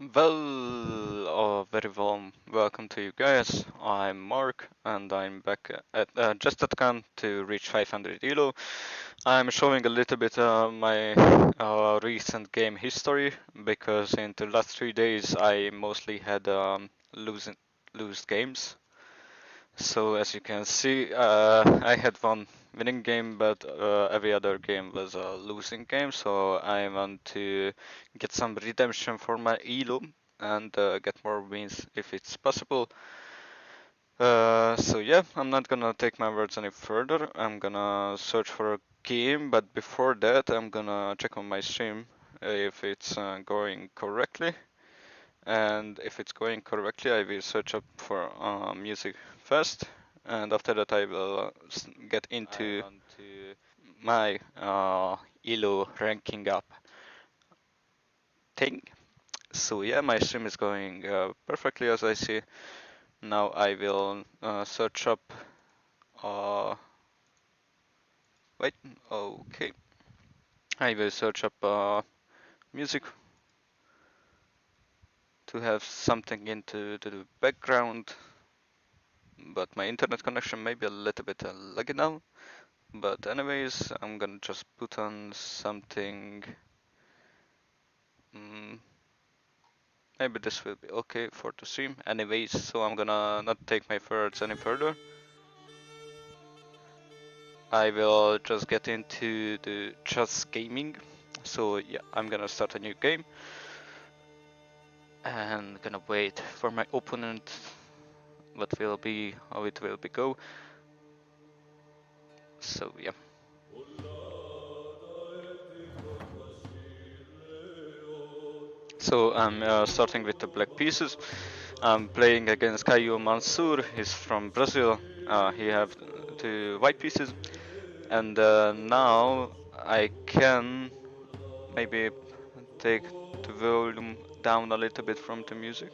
Well, very warm welcome to you guys. I'm Mark, and I'm back at just at camp to reach 500 elo. I'm showing a little bit my recent game history because in the last 3 days I mostly had lose games. So as you can see, I had one winning game, but every other game was a losing game. So I want to get some redemption for my elo and get more wins if it's possible. So yeah, I'm not gonna take my words any further. I'm gonna search for a game, but before that, I'm gonna check on my stream if it's going correctly. And if it's going correctly, I will search up for music first, and after that, I will get into my elo ranking up thing. So yeah, my stream is going perfectly as I see. Now I will search up. Uh, Wait, okay. I will search up music to have something into the background. But my internet connection may be a little bit laggy now. But anyways, I'm gonna just put on something. Mm, Maybe this will be okay for the stream. Anyways, so I'm gonna not take my words any further. I will just get into the just gaming. So yeah, I'm gonna start a new game and gonna wait for my opponent. What will be how it will be go. So yeah. So I'm starting with the black pieces. I'm playing against Caio Mansour. He's from Brazil. He have the white pieces, and now I can maybe take the volume down a little bit from the music.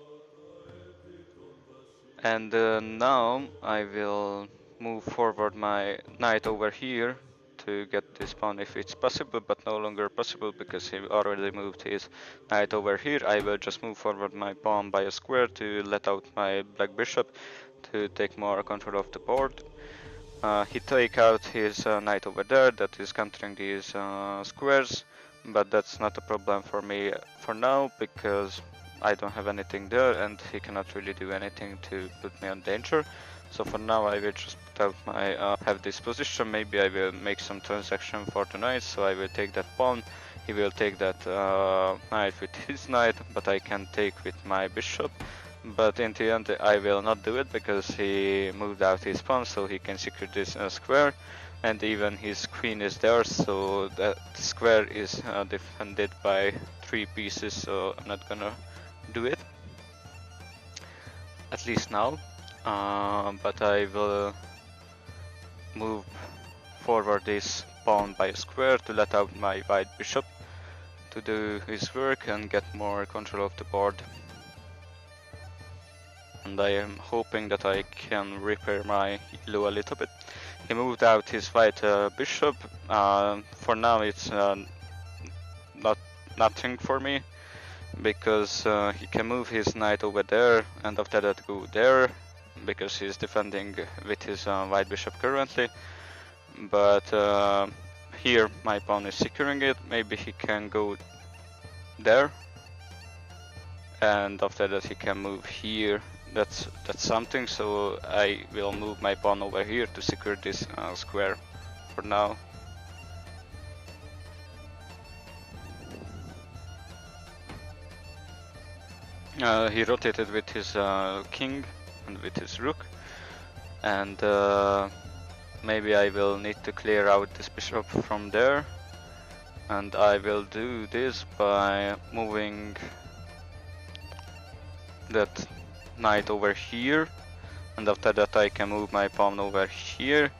And now I will move forward my knight over here to get this pawn if it's possible, but no longer possible because he already moved his knight over here. I will just move forward my pawn by a square to let out my black bishop to take more control of the board. He take out his knight over there that is countering these squares, but that's not a problem for me for now because I don't have anything there and he cannot really do anything to put me on danger. So for now I will just put out my have this position. Maybe I will make some transaction for the knight, so I will take that pawn. He will take that knight with his knight, but I can take with my bishop. But in the end I will not do it because he moved out his pawn, so he can secure this square, and even his queen is there, so that square is defended by 3 pieces, so I'm not gonna do it, at least now. But I will move forward this pawn by a square to let out my white bishop to do his work and get more control of the board. And I am hoping that I can repair my elo a little bit. He moved out his white bishop. For now it's nothing for me because he can move his knight over there and after that go there because he's defending with his white bishop currently. But here my pawn is securing it. Maybe he can go there and after that he can move here. That's something, so I will move my pawn over here to secure this square for now. He rotated with his king and with his rook, and maybe I will need to clear out this bishop from there, and I will do this by moving that knight over here, and after that I can move my pawn over here,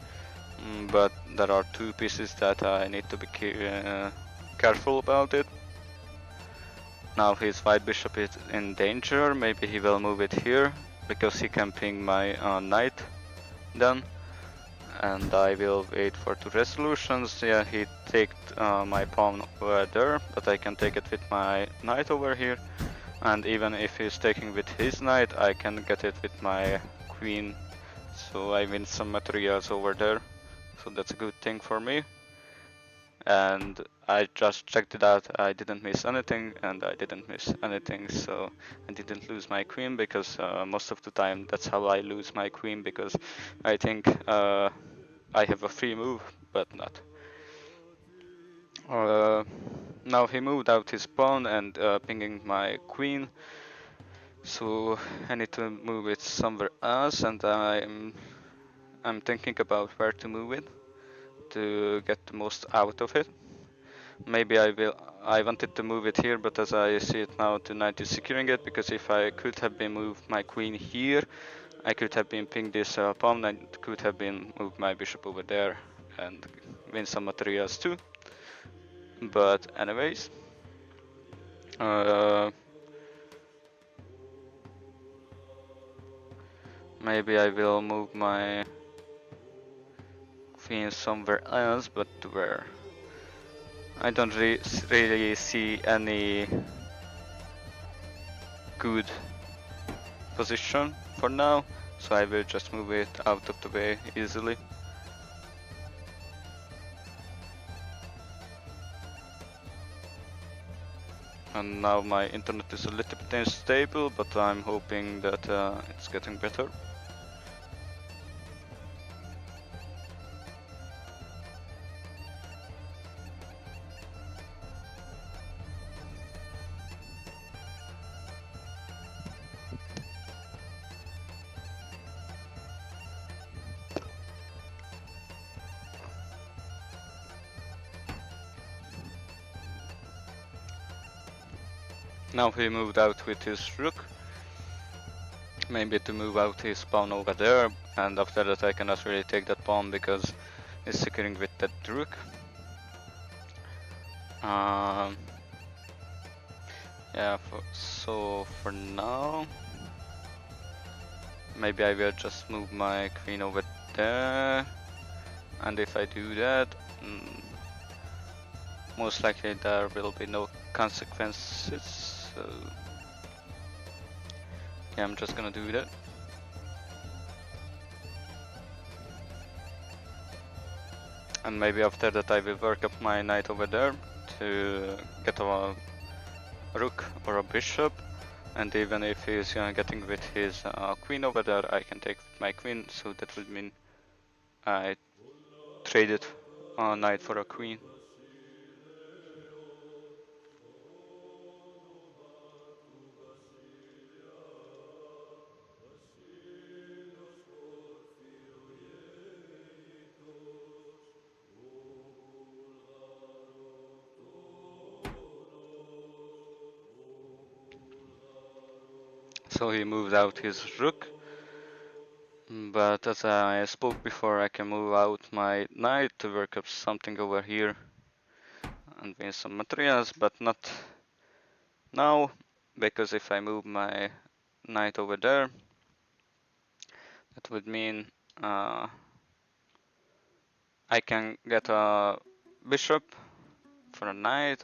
but there are 2 pieces that I need to be careful about it. Now his white bishop is in danger. Maybe he will move it here because he can ping my knight then, and I will wait for 2 resolutions. Yeah, he take my pawn over there, but I can take it with my knight over here. And even if he's taking with his knight, I can get it with my queen. So I win some materials over there. So that's a good thing for me. And I just checked it out, I didn't miss anything, and I didn't miss anything, so I didn't lose my queen, because most of the time that's how I lose my queen, because I think I have a free move, but not. Now he moved out his pawn and pinging my queen, so I need to move it somewhere else, and I'm thinking about where to move it to get the most out of it. Maybe I wanted to move it here, but as I see it now, the knight is securing it, because if I could have been moved my queen here, I could have been pinged this pawn, and could have been moved my bishop over there and win some materials too. But anyways, maybe I will move my queen somewhere else, but where? I don't really see any good position for now, so I will just move it out of the way easily. And now my internet is a little bit unstable, but I'm hoping that it's getting better. Now he moved out with his rook. Maybe to move out his pawn over there, and after that I cannot really take that pawn because it's securing with that rook. Yeah, so for now, maybe I will just move my queen over there, and if I do that, most likely there will be no consequences, so yeah, I'm just gonna do that. And maybe after that I will work up my knight over there to get a rook or a bishop, and even if he's getting with his queen over there, I can take my queen, so that would mean I traded a knight for a queen. So he moved out his rook, but as I spoke before, I can move out my knight to work up something over here and win some materials, but not now, because if I move my knight over there, that would mean I can get a bishop for a knight.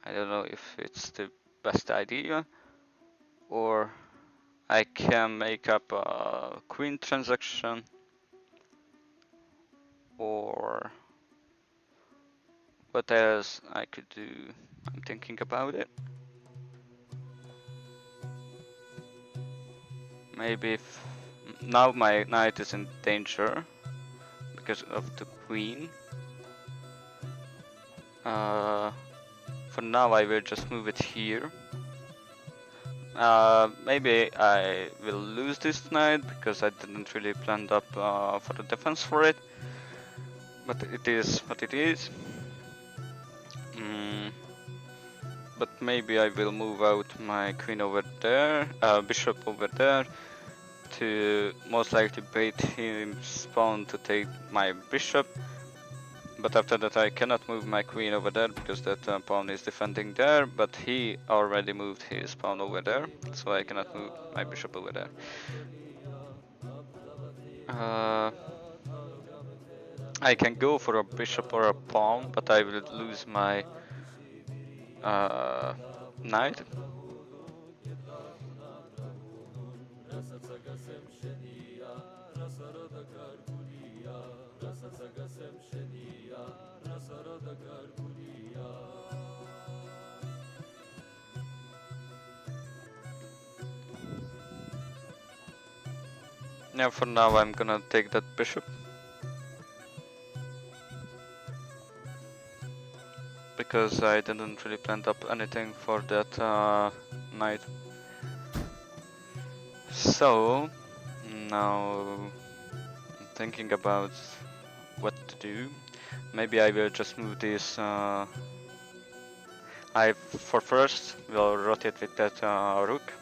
I don't know if it's the best idea, or I can make up a queen transaction, or what else I could do. I'm thinking about it. Maybe if now my knight is in danger because of the queen. For now I will just move it here. Maybe I will lose this knight because I didn't really plan up for the defense for it, but it is what it is. But maybe I will move out my queen over there, bishop over there, to most likely bait his pawn to take my bishop. But after that I cannot move my queen over there because that pawn is defending there, but he already moved his pawn over there, so I cannot move my bishop over there. I can go for a bishop or a pawn, but I will lose my knight. Yeah, for now I'm gonna take that bishop. Because I didn't really plan up anything for that knight. So, now I'm thinking about what to do. Maybe I will just move this. I for first will rotate with that rook,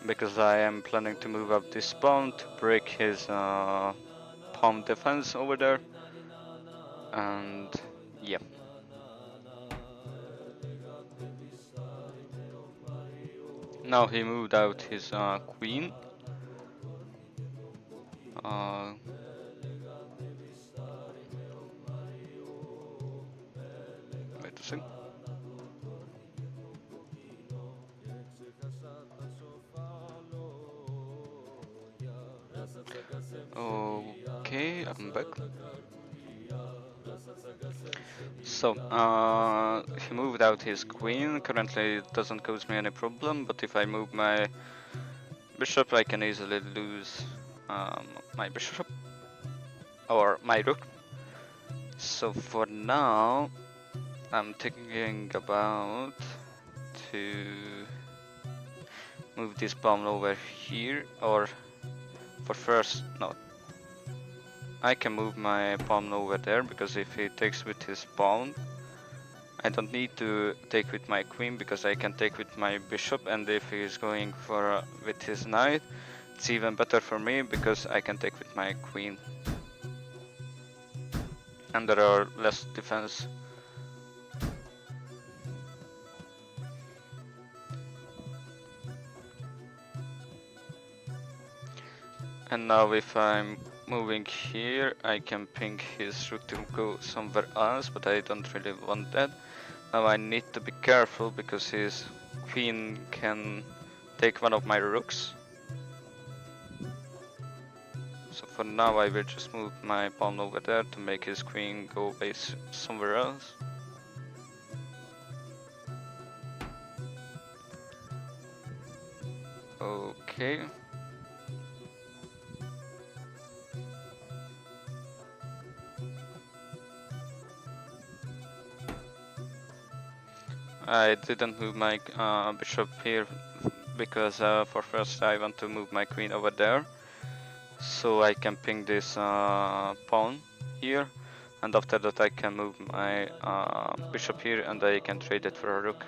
because I am planning to move up this pawn to break his pawn defense over there. And yeah. Now he moved out his queen. Uh, Wait a second. Okay, I'm back. So, he moved out his queen. Currently it doesn't cause me any problem, but if I move my bishop, I can easily lose my bishop or my rook. So for now, I'm thinking about to move this pawn over here, or for first, no. I can move my pawn over there, because if he takes with his pawn, I don't need to take with my queen, because I can take with my bishop, and if he's going for with his knight, it's even better for me, because I can take with my queen. And there are less defense. And now if I'm moving here, I can ping his rook to go somewhere else, but I don't really want that. Now I need to be careful, because his queen can take one of my rooks. So for now I will just move my pawn over there to make his queen go away somewhere else. Okay. I didn't move my bishop here, because for first I want to move my queen over there, so I can ping this pawn here, and after that I can move my bishop here, and I can trade it for a rook.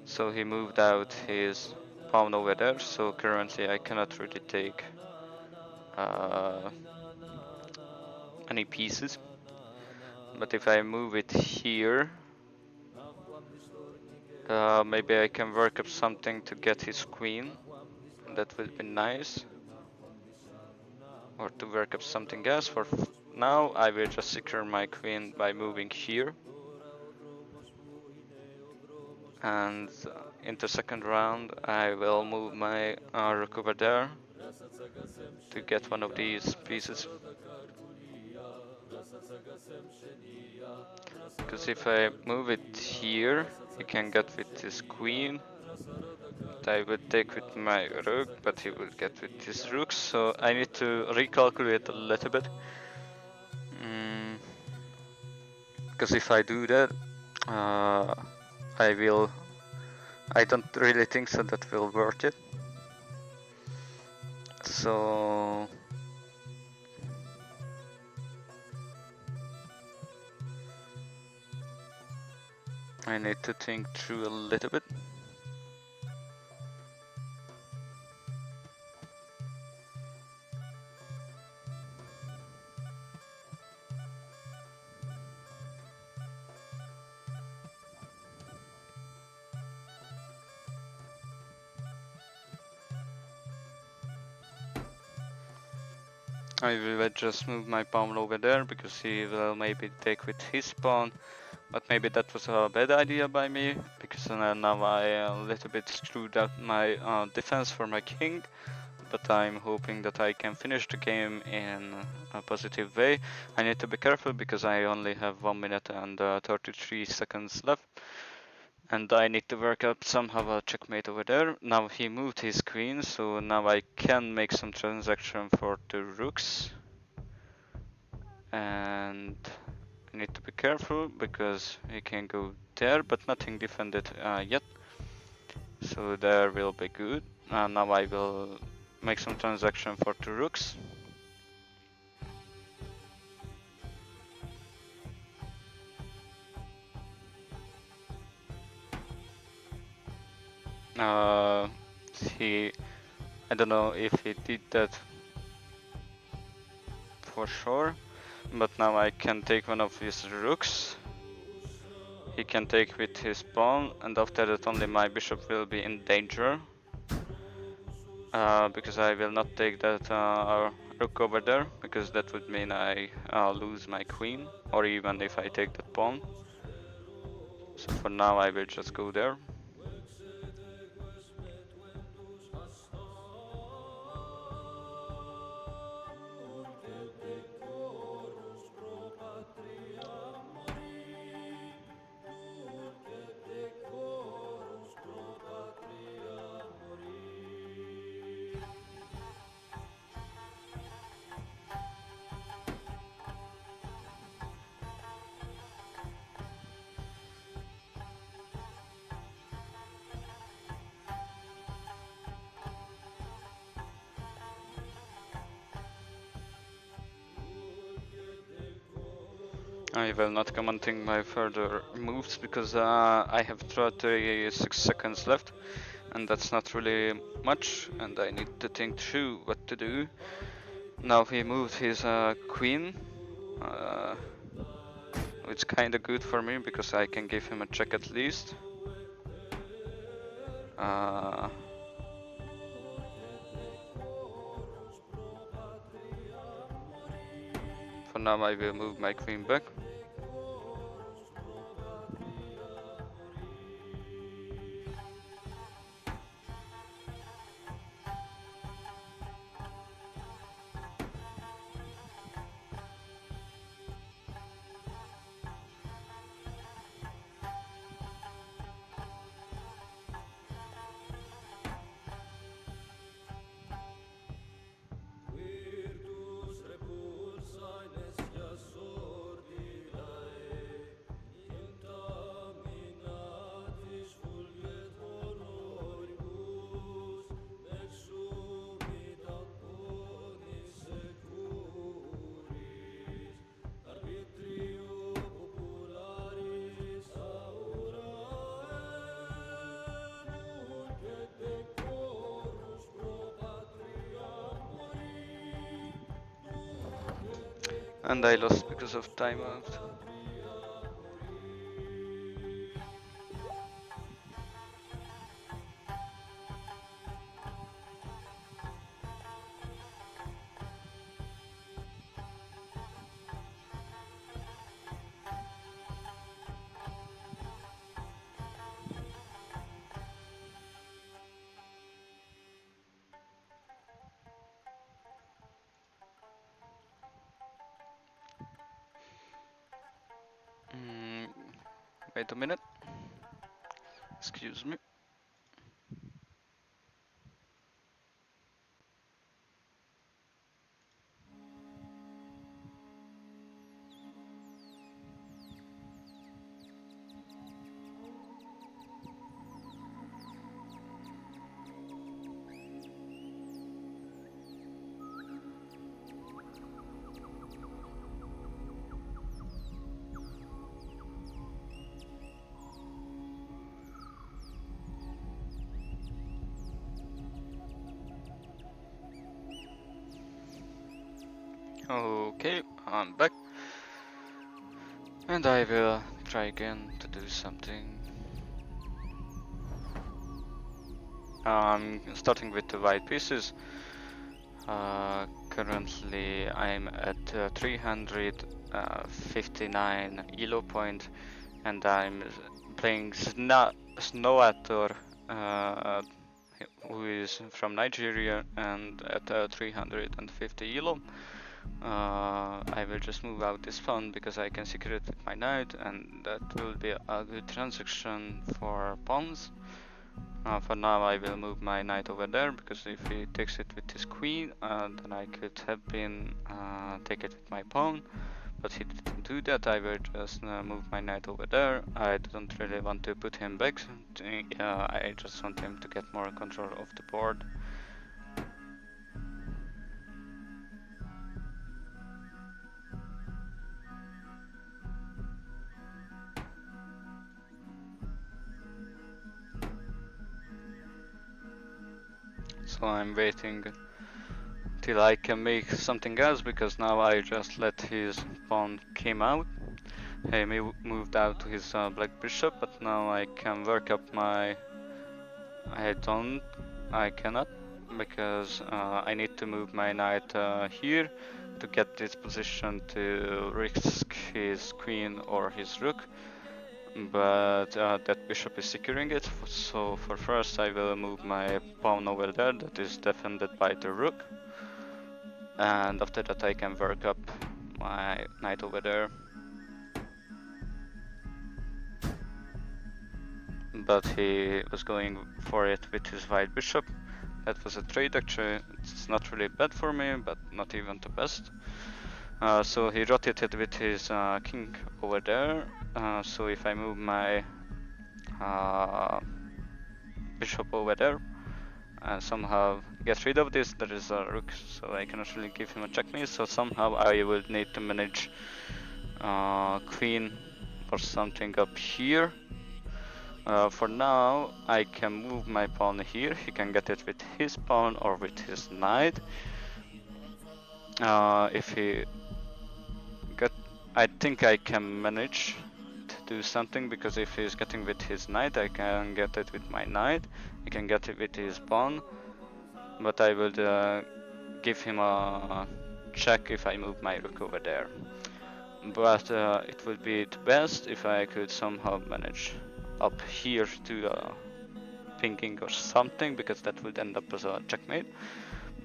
So he moved out his pawn over there, so currently I cannot really take any pieces. But if I move it here, maybe I can work up something to get his queen. That will be nice. Or to work up something else. For now, I will just secure my queen by moving here. And into second round, I will move my rook over there to get one of these pieces. Because if I move it here, he can get with his queen. I would take with my rook, but he will get with his rook, so I need to recalculate a little bit. Because if I do that, I don't really think so that will worth it. So I need to think through a little bit. I will just move my pawn over there, because he will maybe take with his pawn, but maybe that was a bad idea by me, because now I a little bit screwed up my defense for my king, but I'm hoping that I can finish the game in a positive way. I need to be careful because I only have 1 minute and 33 seconds left, and I need to work up somehow a checkmate over there. Now he moved his queen, so now I can make some transaction for the rooks, and I need to be careful because he can go there, but nothing defended yet, so there will be good. Now I will make some transaction for the rooks. I don't know if he did that for sure, but now I can take one of his rooks. He can take with his pawn, and after that only my bishop will be in danger. Because I will not take that rook over there, because that would mean I lose my queen, or even if I take that pawn. So for now I will just go there. I will not commenting my further moves because I have 36 seconds left, and that's not really much, and I need to think through what to do. Now he moved his queen, which is kinda good for me because I can give him a check at least. For now I will move my queen back. And I lost because of timeout. Wait a minute. Excuse me. Okay, I'm back. And I will try again to do something. I'm starting with the white pieces. Currently I'm at 359 elo point, and I'm playing Snowator, who is from Nigeria and at 350 elo. I will just move out this pawn because I can secure it with my knight, and that will be a good transaction for pawns. For now I will move my knight over there, because if he takes it with his queen, then I could have been take it with my pawn. But he didn't do that. I will just move my knight over there. I don't really want to put him back. I just want him to get more control of the board. So I'm waiting till I can make something else, because now I just let his pawn came out. He moved out to his black bishop, but now I can work up my... I cannot, because I need to move my knight here to get this position to risk his queen or his rook. But that bishop is securing it, so for first I will move my pawn over there that is defended by the rook. And after that I can work up my knight over there. But he was going for it with his white bishop. That was a trade actually. It's not really bad for me, but not even the best. So he rotated with his king over there. So if I move my bishop over there and somehow get rid of this, there is a rook, so I cannot really give him a checkmate. So somehow I will need to manage queen or something up here. For now, I can move my pawn here. He can get it with his pawn or with his knight. If he get, I think I can manage to do something, because if he's getting with his knight, I can get it with my knight. I can get it with his pawn, but I will give him a check if I move my rook over there. But it would be the best if I could somehow manage up here to pinking or something, because that would end up as a checkmate.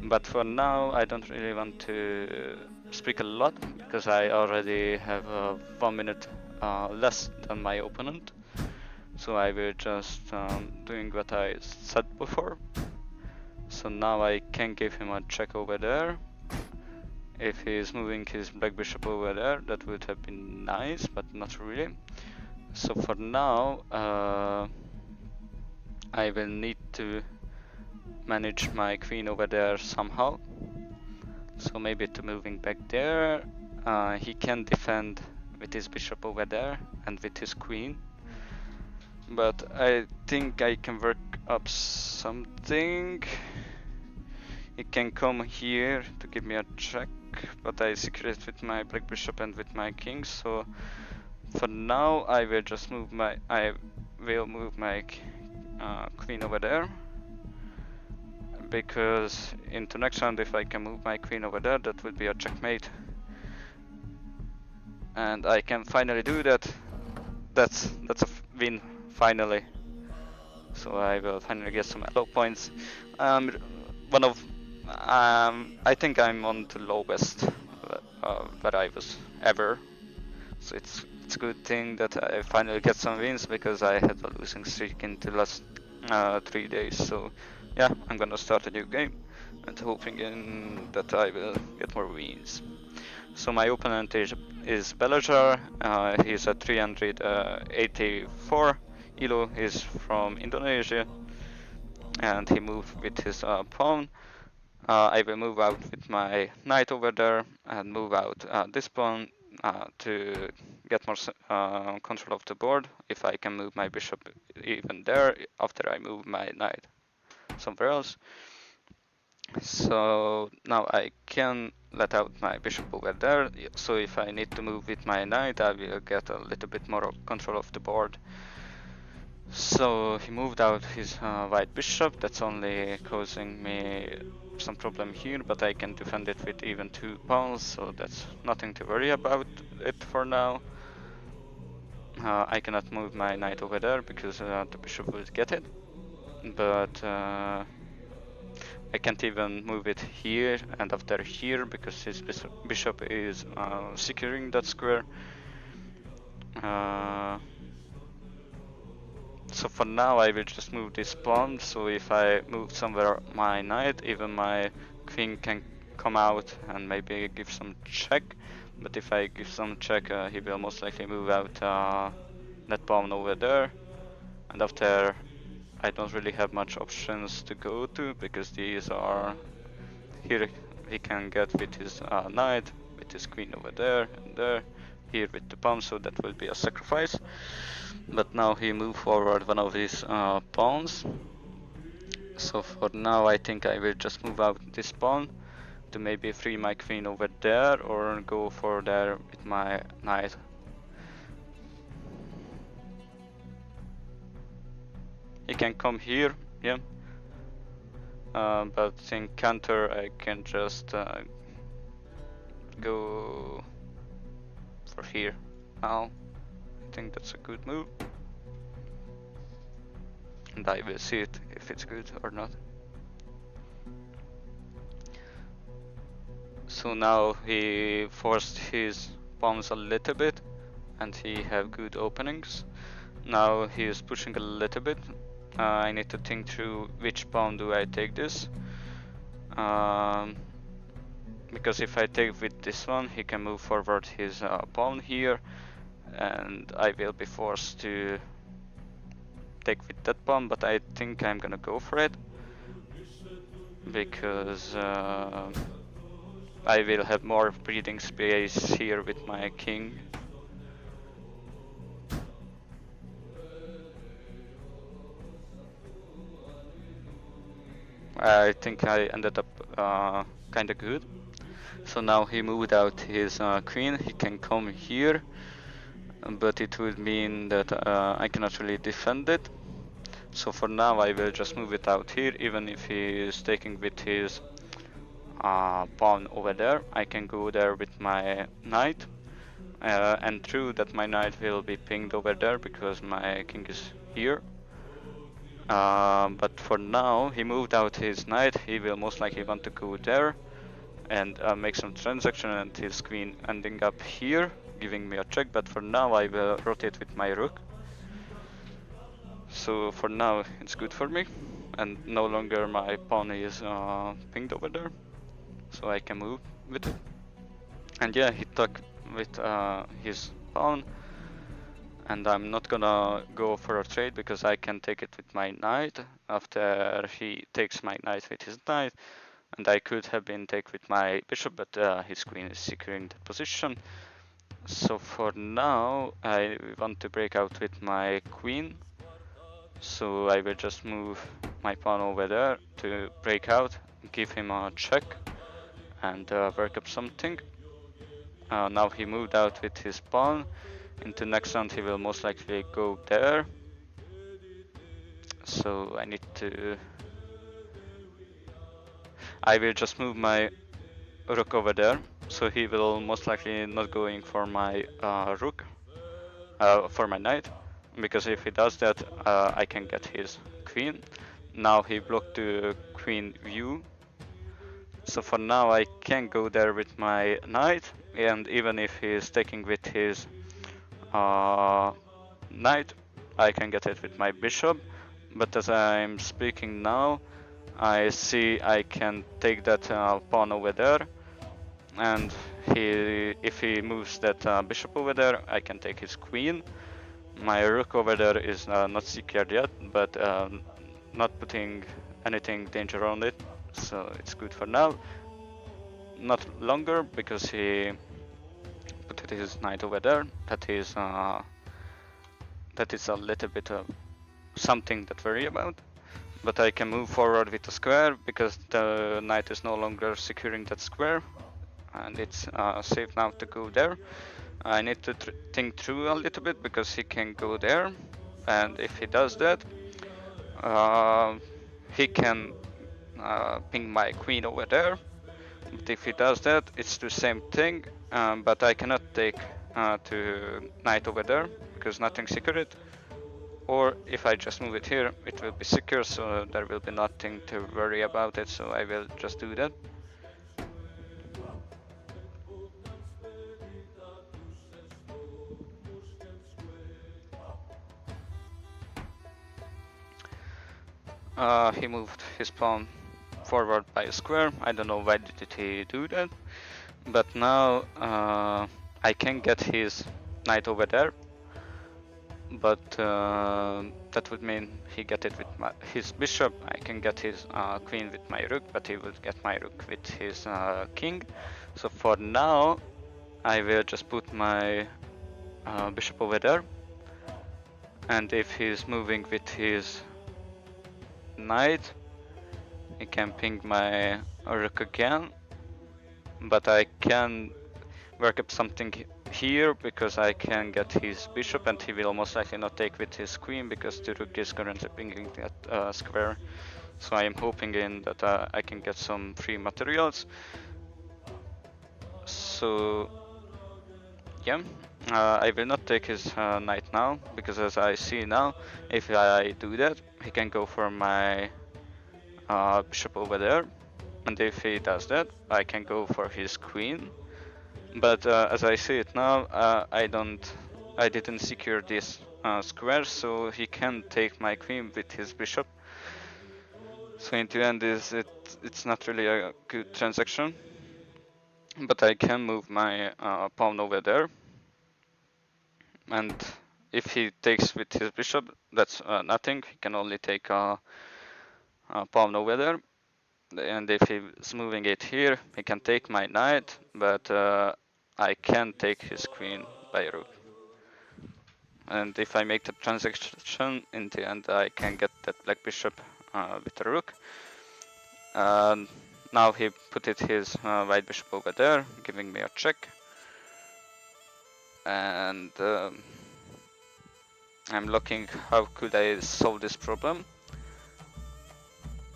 But for now I don't really want to speak a lot, because I already have 1 minute less than my opponent. So I will just doing what I said before. So now I can give him a check over there. If he is moving his black bishop over there, that would have been nice, but not really. So for now, I will need to manage my queen over there somehow. So maybe to moving back there, he can defend with his bishop over there and with his queen. But I think I can work up something. He can come here to give me a check, but I secure it with my black bishop and with my king. So for now, I will just move my queen over there, because into next round, if I can move my queen over there, that would be a checkmate, and I can finally do that. That's a win finally. So I will finally get some elo points. I think I'm on the lowest that I was ever. So it's a good thing that I finally get some wins, because I had a losing streak in the last 3 days. So yeah, I'm gonna start a new game and hoping that I will get more wins. So my opponent is Belajar. He's a 384 elo. He's from Indonesia, and he moved with his pawn. I will move out with my knight over there and move out this pawn to get more control of the board. If I can move my bishop even there after I move my knight somewhere else. So now I can let out my bishop over there. So if I need to move with my knight, I will get a little bit more control of the board. So he moved out his white bishop. That's only causing me some problem here, but I can defend it with even 2 pawns, so that's nothing to worry about it for now. I cannot move my knight over there because the bishop will get it, but I can't even move it here and after here because his bishop is securing that square. So for now I will just move this pawn, so if I move somewhere my knight, even my queen can come out and maybe give some check. But if I give some check, he will most likely move out that pawn over there. And after, I don't really have much options to go to, because these are... Here he can get with his knight, with his queen over there and there. Here with the pawn, so that will be a sacrifice. But now he moved forward one of his pawns. So for now I think I will just move out this pawn to maybe free my queen over there, or go for there with my knight. He can come here, yeah. But in counter I can just go for here now. I think that's a good move. And I will see it if it's good or not. So now he forced his pawns a little bit and he have good openings. Now he is pushing a little bit. I need to think through which pawn do I take this. Because if I take with this one, he can move forward his pawn here, and I will be forced to take with that pawn, but I think I'm gonna go for it, because I will have more breathing space here with my king. I think I ended up kinda good. So now he moved out his queen. He can come here, but it would mean that I cannot really defend it. So for now I will just move it out here, even if he is taking with his pawn over there. I can go there with my knight, and true that my knight will be pinged over there because my king is here. But for now he moved out his knight. He will most likely want to go there and make some transaction, and his queen ending up here, giving me a check. But for now I will rotate with my rook. So for now it's good for me, and no longer my pawn is pinged over there, so I can move with it. And yeah, he took with his pawn, and I'm not gonna go for a trade because I can take it with my knight after he takes my knight with his knight. And I could have been take with my bishop, but his queen is securing that position. So for now I want to break out with my queen. So I will just move my pawn over there to break out, give him a check, and work up something. Now he moved out with his pawn. Into next round he will most likely go there. So I need to... I will just move my rook over there. So he will most likely not going for my rook, for my knight. Because if he does that, I can get his queen. Now he blocked the queen view. So for now I can go there with my knight, and even if he is taking with his knight, I can get it with my bishop. But as I'm speaking now, I see I can take that pawn over there, and if he moves that bishop over there, I can take his queen. My rook over there is not secured yet, but not putting anything danger on it, so it's good for now. Not longer, because he put his knight over there. That is a little bit of something to worry about. But I can move forward with the square because the knight is no longer securing that square, and it's safe now to go there. I need to think through a little bit because he can go there, and if he does that, he can ping my queen over there. But if he does that, it's the same thing, but I cannot take to knight over there because nothing secured. Or if I just move it here, it will be secure, so there will be nothing to worry about it, so I will just do that. He moved his pawn forward by a square. I don't know why did he do that, but now I can get his knight over there, but that would mean he get it with his bishop. I can get his queen with my rook, but he will get my rook with his king. So for now, I will just put my bishop over there, and if he's moving with his knight, he can ping my rook again, but I can work up something here because I can get his bishop, and he will most likely not take with his queen because the rook is currently pinging that square. So I am hoping in that I can get some free materials. So yeah, I will not take his knight now, because as I see now, if I do that, he can go for my bishop over there, and if he does that, I can go for his queen. But as I see it now, I didn't secure this square, so he can take my queen with his bishop. So in the end, it's not really a good transaction. But I can move my pawn over there, and if he takes with his bishop, that's nothing. He can only take a pawn over there, and if he's moving it here, he can take my knight, but I can take his queen by rook. And if I make the transaction, in the end I can get that black bishop with the rook. Now he put his white bishop over there, giving me a check. And I'm looking how could I solve this problem.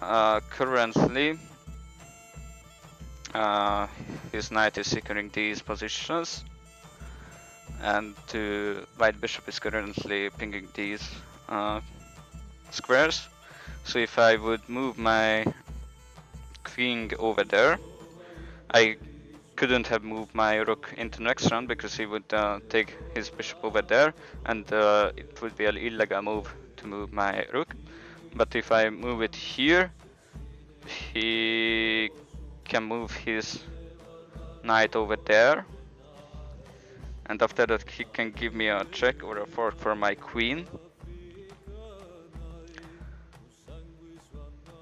Currently, his knight is securing these positions, and the white bishop is currently pinging these squares. So if I would move my queen over there, I couldn't have moved my rook into next round because he would take his bishop over there, and it would be an illegal move to move my rook. But if I move it here, he can move his knight over there, and after that he can give me a check or a fork for my queen.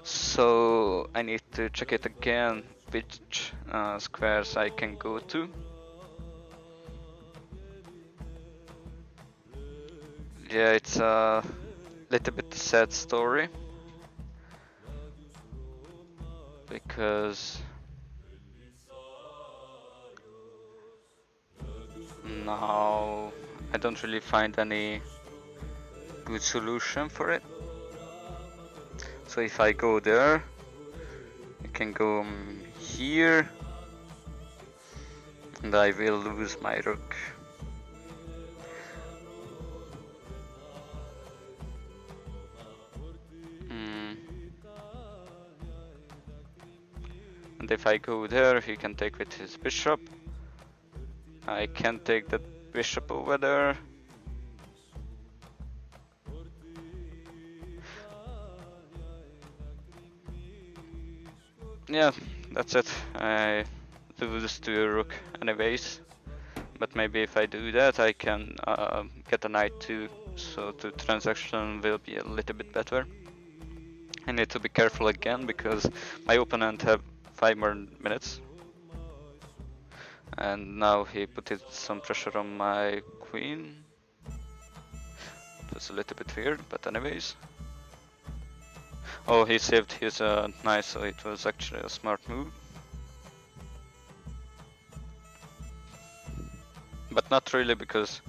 So I need to check it again which squares I can go to. Yeah, it's a little bit sad story, because now I don't really find any good solution for it. So if I go there, I can go here, and I will lose my rook. And if I go there, he can take with his bishop. I can take that bishop over there. Yeah, that's it. I lose to a rook anyways. But maybe if I do that, I can get a knight too, so the transaction will be a little bit better. I need to be careful again because my opponent have 5 more minutes. And now he put some pressure on my queen. That's a little bit weird, but anyways. Oh, he saved his knight, so it was actually a smart move. But not really, because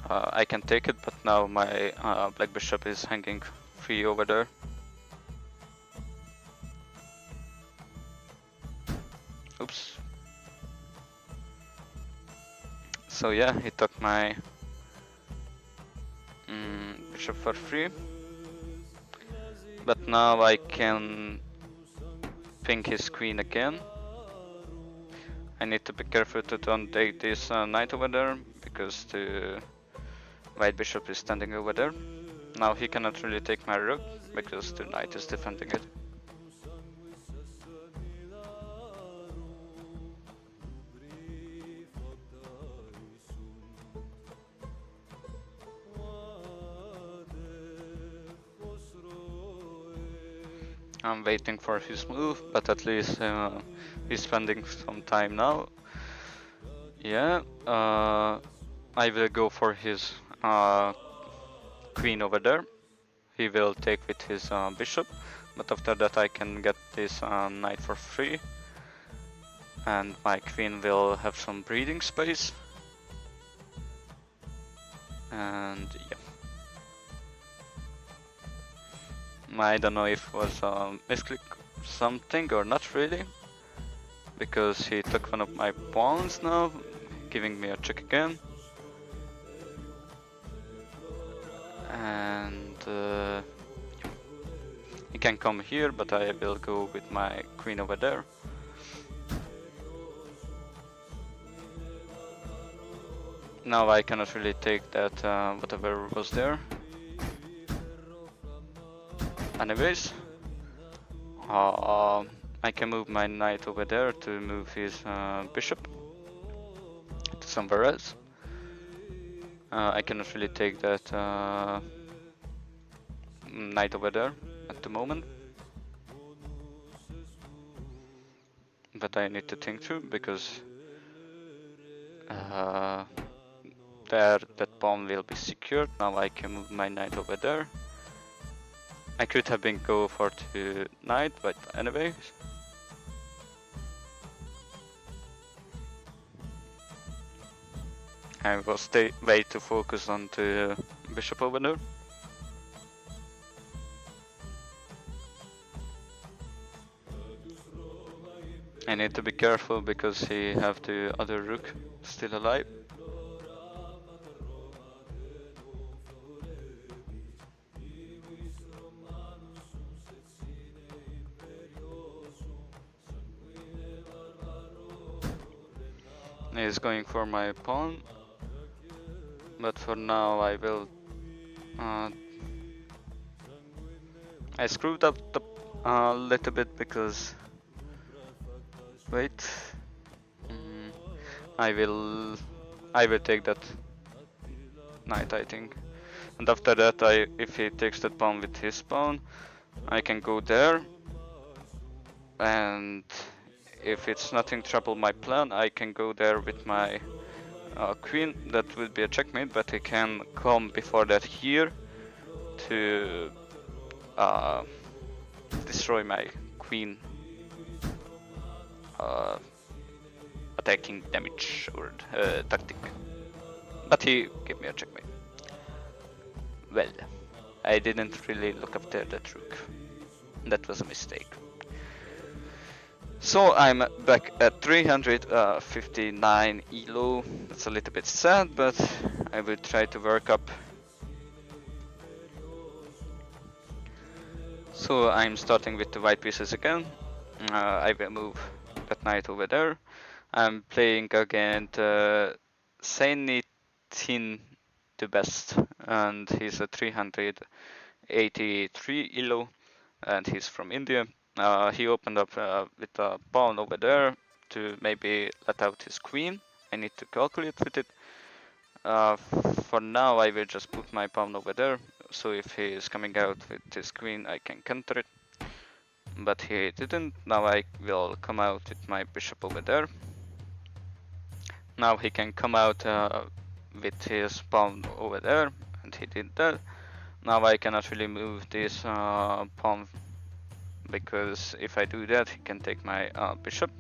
I can take it, but now my black bishop is hanging free over there. Oops. So yeah, he took my bishop for 3. But now I can ping his queen again. I need to be careful to don't take this knight over there, because the white bishop is standing over there. Now he cannot really take my rook, because the knight is defending it. I'm waiting for his move, but at least he's spending some time now. Yeah, I will go for his queen over there. He will take with his bishop, but after that I can get this knight for 3. And my queen will have some breathing space. And yeah. I don't know if it was a misclick something or not really, because he took one of my pawns now, giving me a check again. And he can come here, but I will go with my queen over there. Now I cannot really take that whatever was there. Anyways, I can move my knight over there to move his bishop to somewhere else. I cannot really take that knight over there at the moment, but I need to think through, because there that pawn will be secured. Now I can move my knight over there. I could have been go for the knight, but anyways. I will stay way too focused on the bishop over there. I need to be careful because he have the other rook still alive. He's going for my pawn, but for now I will. I screwed up a little bit because. Wait. I will take that knight, I think, and after that, if he takes that pawn with his pawn, I can go there, and if it's nothing trouble my plan, I can go there with my queen. That would be a checkmate, but he can come before that here to destroy my queen attacking damage or tactic. But he gave me a checkmate. Well, I didn't really look after that rook. That was a mistake. So I'm back at 359 elo. That's a little bit sad, but I will try to work up. So I'm starting with the white pieces again. I will move that knight over there. I'm playing against Sainitin the best, and he's a 383 elo, and he's from India. He opened up with a pawn over there to maybe let out his queen. I need to calculate with it. For now I will just put my pawn over there, so if he is coming out with his queen I can counter it. But he didn't. Now I will come out with my bishop over there. Now he can come out with his pawn over there, and he did that. Now I cannot really move this pawn, because if I do that he can take my bishop.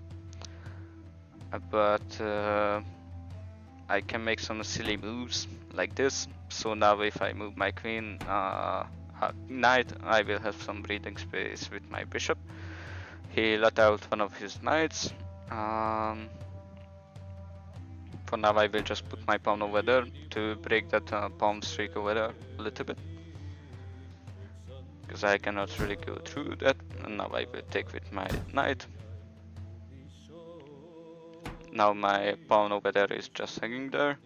But I can make some silly moves like this. So now if I move my queen knight, I will have some breathing space with my bishop. He let out one of his knights. For now I will just put my pawn over there to break that pawn streak over there a little bit. Because I cannot really go through that, and now I will take with my knight. Now my pawn over there is just hanging there.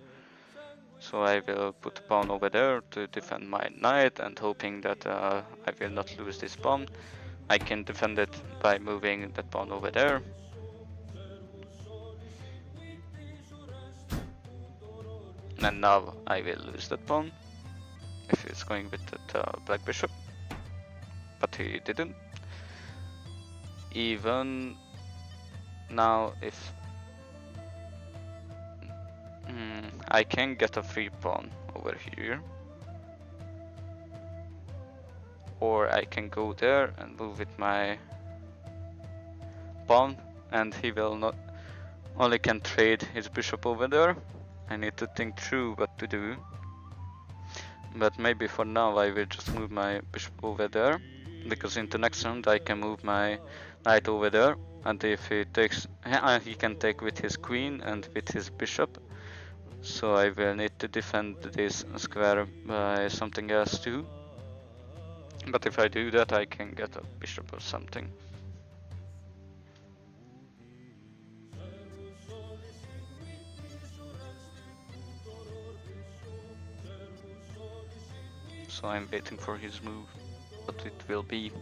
So I will put a pawn over there to defend my knight and hoping that I will not lose this pawn. I can defend it by moving that pawn over there. And now I will lose that pawn if he's going with that black bishop. But he didn't. Even now if I can get a free pawn over here. Or I can go there and move with my pawn, and he will not only can trade his bishop over there. I need to think through what to do. But maybe for now I will just move my bishop over there, because in the next round I can move my knight over there, and if he takes, he can take with his queen and with his bishop. So I will need to defend this square by something else too. But if I do that, I can get a bishop or something. So I'm waiting for his move, what it will be.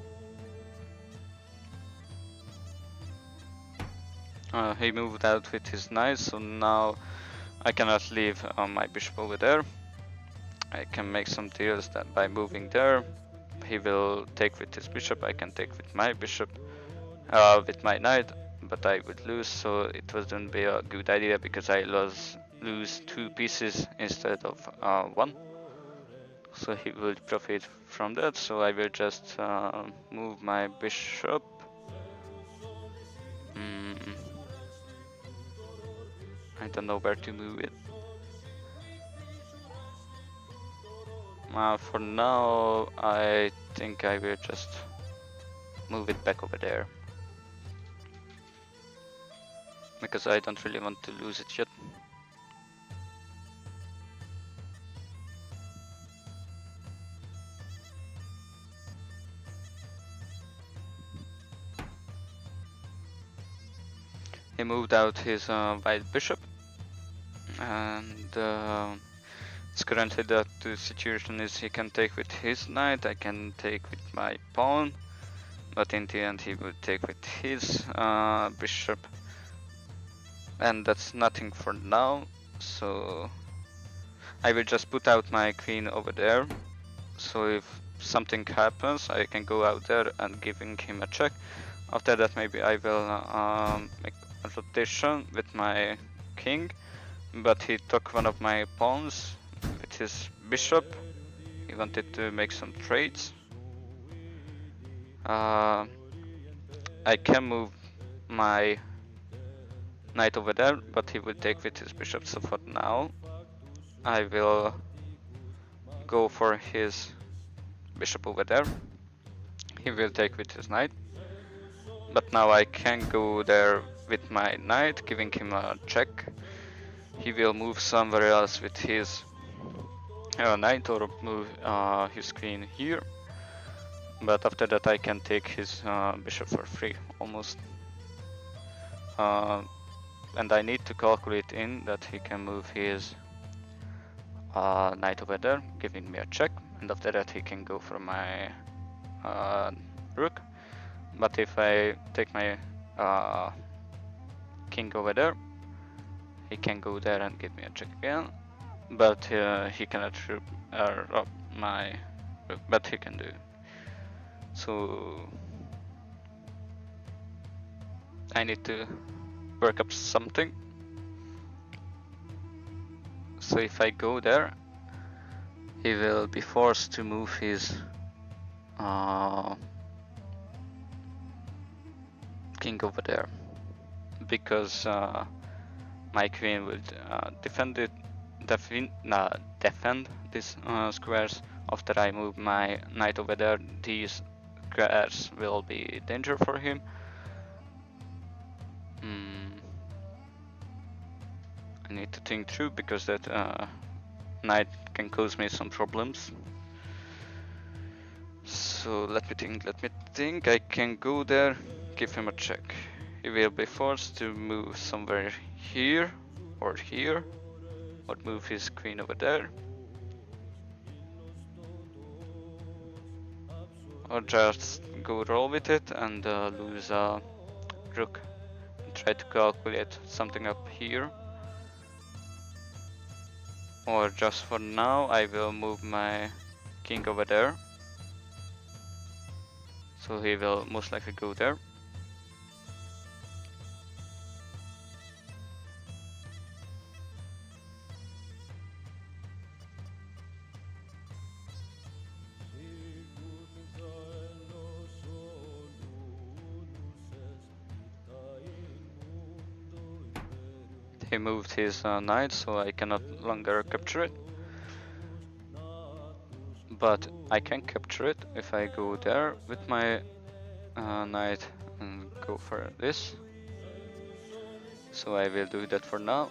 He moved out with his knight, so now I cannot leave my bishop over there. I can make some deals that by moving there, he will take with his bishop, I can take with my bishop, with my knight, but I would lose, so it wouldn't be a good idea because I lose 2 pieces instead of 1. So he will profit from that, so I will just move my bishop. I don't know where to move it. For now, I think I will just move it back over there. Because I don't really want to lose it yet. He moved out his white bishop, and it's currently that the situation is he can take with his knight, I can take with my pawn, but in the end he will take with his bishop, and that's nothing for now. So I will just put out my queen over there, so if something happens I can go out there and giving him a check. After that maybe I will make a rotation with my king, but he took one of my pawns with his bishop. He wanted to make some trades. I can move my knight over there, but he will take with his bishop, so for now I will go for his bishop over there. He will take with his knight, but now I can go there with my knight, giving him a check. He will move somewhere else with his knight or move his queen here. But after that I can take his bishop for free, almost. And I need to calculate in that he can move his knight over there, giving me a check. And after that he can go for my rook. But if I take my king over there, he can go there and give me a check again, but he cannot rob my rook, but he can do. So I need to work up something. So if I go there, he will be forced to move his king over there, because my queen will defend these squares. After I move my knight over there, these squares will be danger for him. I need to think through because that knight can cause me some problems. So let me think. I can go there, give him a check. He will be forced to move somewhere here, or move his queen over there. Or just go roll with it and lose a rook. And try to calculate something up here. Or just for now, I will move my king over there. So he will most likely go there. He moved his knight, so I cannot longer capture it. But I can capture it if I go there with my knight and go for this. So I will do that for now.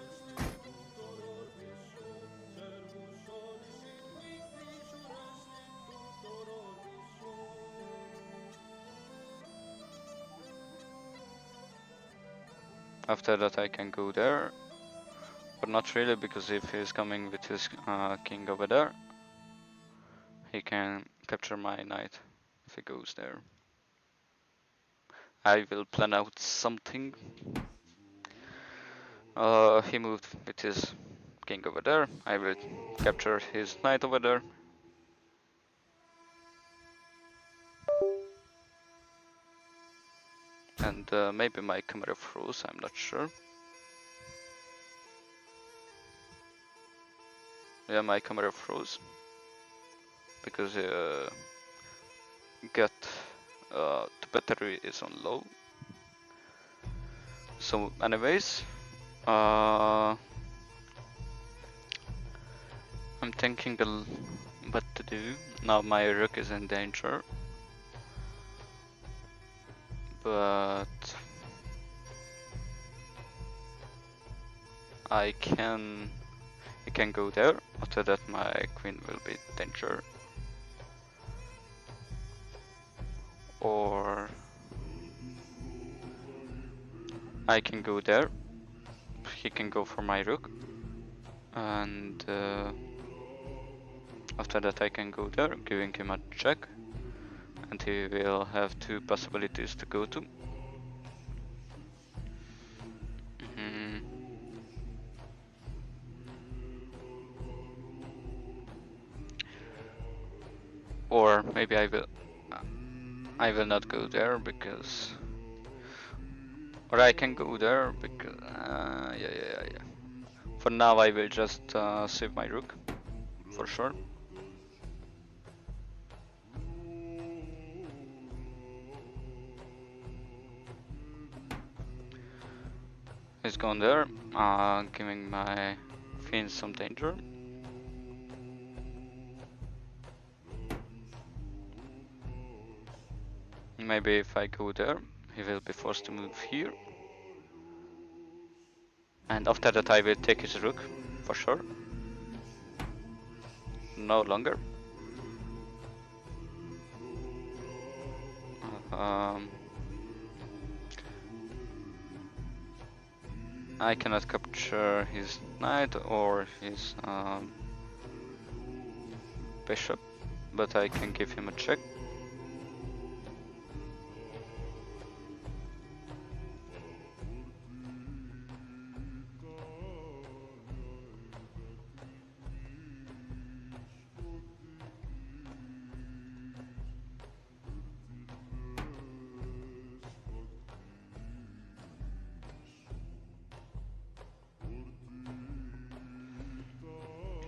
After that I can go there, but not really, because if he's coming with his king over there, he can capture my knight if he goes there. I will plan out something. He moved with his king over there. I will capture his knight over there. And maybe my camera froze, I'm not sure. Yeah, my camera froze. Because the battery is on low. So anyways, I'm thinking what to do. Now my rook is in danger. But he can go there. After that my queen will be in danger. Or I can go there. He can go for my rook. And after that I can go there, giving him a check. And he will have two possibilities to go to. Or maybe I will not go there because, or I can go there because yeah. For now I will just save my rook for sure. He's gone there, giving my queen some danger. Maybe if I go there, he will be forced to move here. And after that I will take his rook, for sure. No longer. I cannot capture his knight or his bishop, but I can give him a check.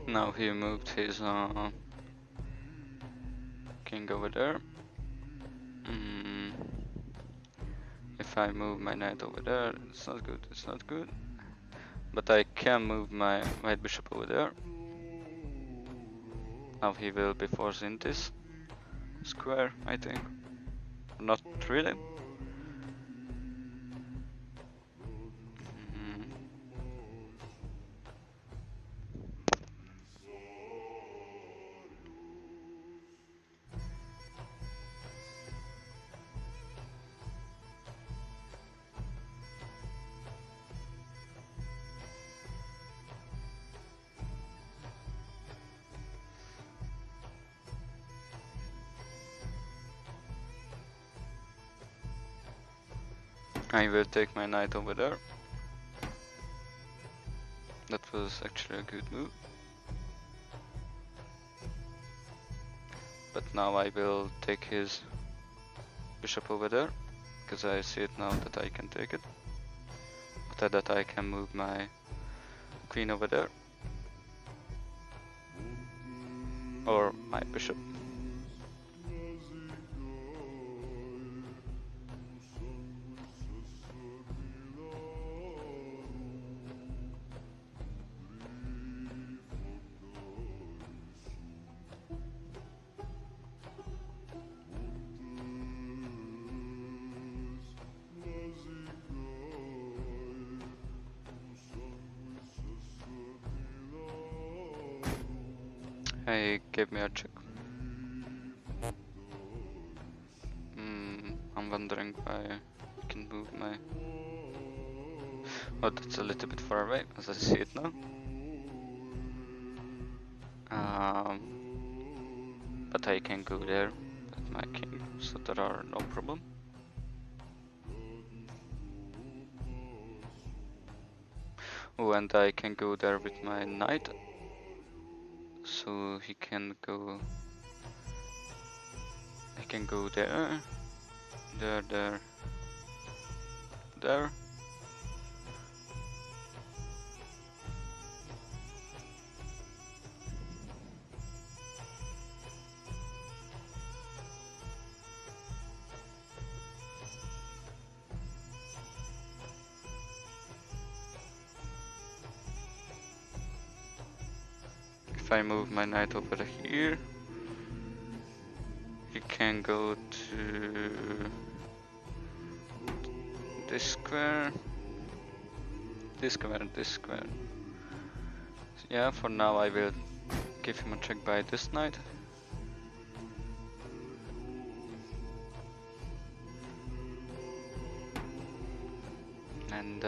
Now he moved his king over there. If I move my knight over there, it's not good. But I can move my white bishop over there. Now he will be forced in this square, I think. Not really. I will take my knight over there. That was actually a good move. But now I will take his bishop over there, because I see it now that I can take it. After that I can move my queen over there. Or my bishop. He gave me a check. I'm wondering why I can move my... Oh, that's a little bit far away, as I see it now. But I can go there with my king, so there are no problem. Oh, and I can go there with my knight, so he can go... I can go there, there. If I move my knight over here, he can go to this square, this square, and this square. So yeah, for now I will give him a check by this knight. And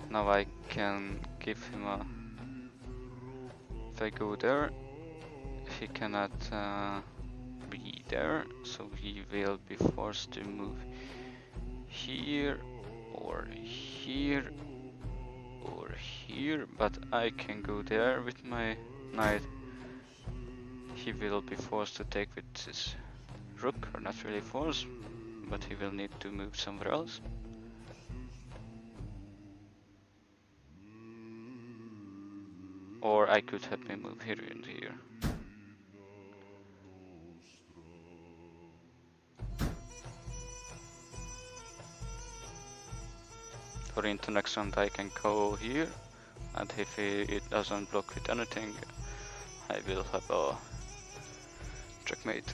now I can give him a... If I go there, he cannot be there, so he will be forced to move here, or here, or here, but I can go there with my knight. He will be forced to take with his rook, or not really forced, but he will need to move somewhere else. Or I could have him move here and here. For into next round I can go here, and if it doesn't block with anything, I will have a checkmate.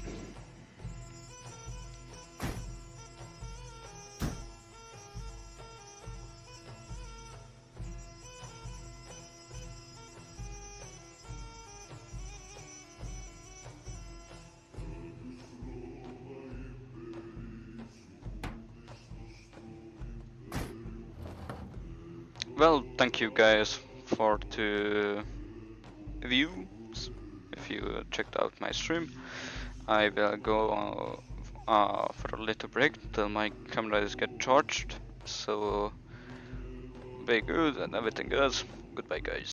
Well, thank you guys for the views. If you checked out my stream, I will go for a little break till my cameras get charged. So be good and everything else. Goodbye, guys.